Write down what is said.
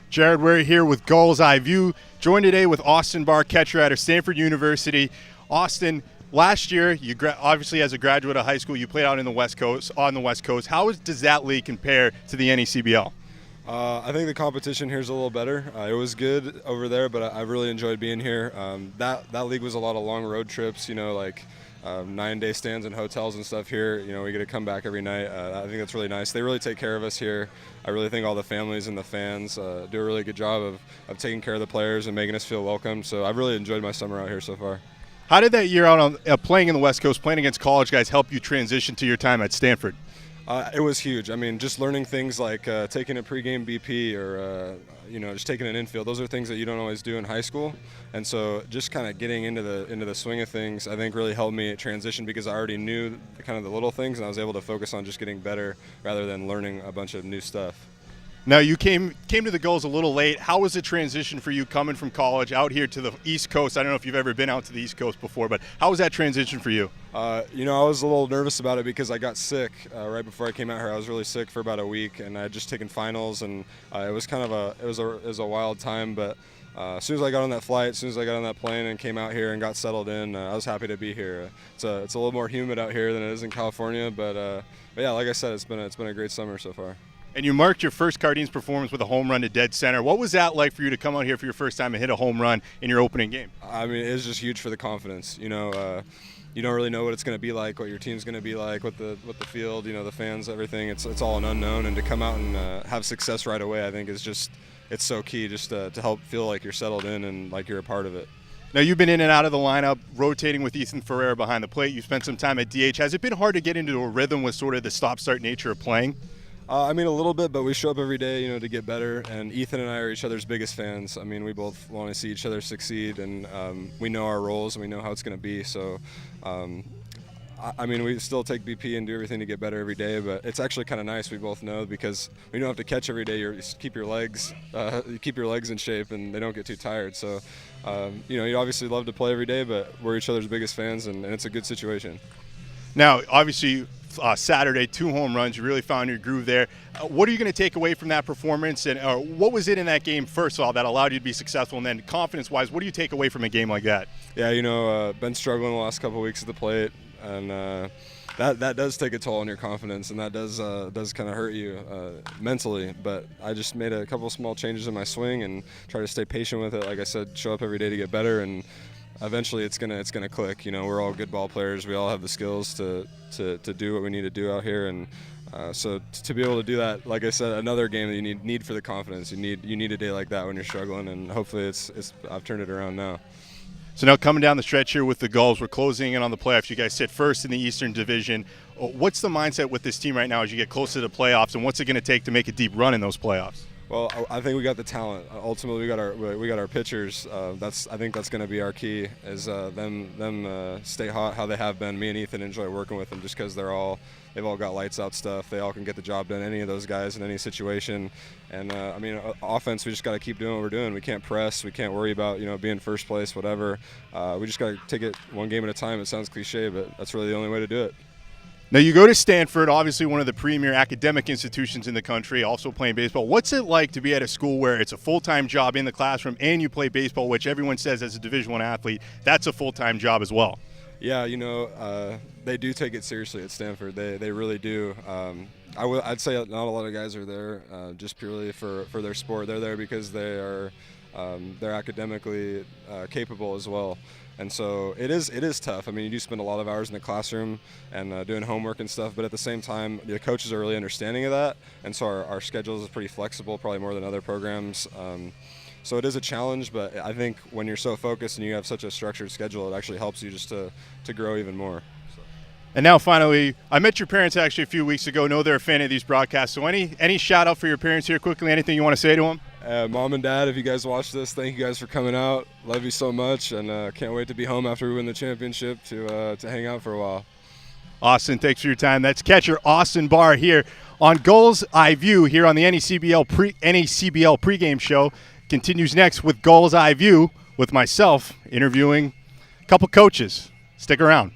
Jared, we're here with Gulls Eye View, joined today with Austin Barr, catcher out of Stanford University. Austin, last year, obviously as a graduate of high school, you played out on the West Coast. Does that league compare to the NECBL? I think the competition here is a little better. It was good over there, but I really enjoyed being here. That league was a lot of long road trips, 9-day stands in hotels and stuff. Here, we get to come back every night. I think that's really nice. They really take care of us here. I really think all the families and the fans do a really good job of taking care of the players and making us feel welcome. So I've really enjoyed my summer out here so far. How did that year out on playing in the West Coast, playing against college guys, help you transition to your time at Stanford? It was huge. I mean, just learning things like taking a pregame BP or just taking an infield. Those are things that you don't always do in high school, and so just kind of getting into the swing of things, I think, really helped me transition because I already knew kind of the little things, and I was able to focus on just getting better rather than learning a bunch of new stuff. Now, you came to the Gulls a little late. How was the transition for you coming from college out here to the East Coast? I don't know if you've ever been out to the East Coast before, but how was that transition for you? I was a little nervous about it because I got sick right before I came out here. I was really sick for about a week, and I had just taken finals, and it was kind of it was a wild time. But as soon as I got on that flight, as soon as I got on that plane and came out here and got settled in, I was happy to be here. It's a little more humid out here than it is in California, but yeah, like I said, it's been a great summer so far. And you marked your first Cardinals performance with a home run to dead center. What was that like for you to come out here for your first time and hit a home run in your opening game? I mean, it was just huge for the confidence. You don't really know what it's going to be like, what your team's going to be like, what the field, the fans, everything. It's all an unknown, and to come out and have success right away, I think it's so key just to help feel like you're settled in and like you're a part of it. Now, you've been in and out of the lineup, rotating with Ethan Ferreira behind the plate. You spent some time at DH. Has it been hard to get into a rhythm with sort of the stop-start nature of playing? I mean, a little bit, but we show up every day, to get better. And Ethan and I are each other's biggest fans. I mean, we both want to see each other succeed, and we know our roles and we know how it's going to be. So, I mean, we still take BP and do everything to get better every day. But it's actually kind of nice. We both know because we don't have to catch every day. You keep your legs in shape, and they don't get too tired. So, you obviously love to play every day, but we're each other's biggest fans, and it's a good situation. Now, obviously, Saturday, 2 home runs. You really found your groove there. What are you going to take away from that performance? And what was it in that game, first of all, that allowed you to be successful? And then confidence-wise, what do you take away from a game like that? Yeah, been struggling the last couple of weeks at the plate, and that does take a toll on your confidence, and that does kind of hurt you mentally. But I just made a couple of small changes in my swing and try to stay patient with it. Like I said, show up every day to get better, and eventually it's gonna click. We're all good ball players. We all have the skills to do what we need to do out here, and so to be able to do that, like I said, another game that you need for the confidence. You need a day like that when you're struggling, and hopefully I've turned it around now. So now coming down the stretch here with the Gulls, we're closing in on the playoffs. You guys sit first in the Eastern Division. What's the mindset with this team right now as you get closer to the playoffs, and what's it going to take to make a deep run in those playoffs? Well, I think we got the talent. Ultimately, we got our pitchers. I think that's going to be our key. Is them stay hot how they have been. Me and Ethan enjoy working with them just because they've all got lights out stuff. They all can get the job done. Any of those guys in any situation. And I mean, offense, we just got to keep doing what we're doing. We can't press. We can't worry about being first place, whatever. We just got to take it one game at a time. It sounds cliche, but that's really the only way to do it. Now, you go to Stanford, obviously one of the premier academic institutions in the country, also playing baseball. What's it like to be at a school where it's a full-time job in the classroom and you play baseball, which everyone says as a Division I athlete, that's a full-time job as well? Yeah, they do take it seriously at Stanford. They really do. I'd say not a lot of guys are there just purely for their sport. They're there because they're academically capable as well. And so it is tough. I mean, you do spend a lot of hours in the classroom and doing homework and stuff, but at the same time, the coaches are really understanding of that, and so our schedule is pretty flexible, probably more than other programs. So it is a challenge, but I think when you're so focused and you have such a structured schedule, it actually helps you just to grow even more. And now finally, I met your parents actually a few weeks ago. Know they're a fan of these broadcasts. So any shout out for your parents here quickly? Anything you want to say to them? Mom and Dad, if you guys watch this, thank you guys for coming out. Love you so much, and can't wait to be home after we win the championship to hang out for a while. Austin, thanks for your time. That's catcher Austin Barr here on Gulls Eye View here on the NECBL pregame show. Continues next with Gulls Eye View with myself interviewing a couple coaches. Stick around.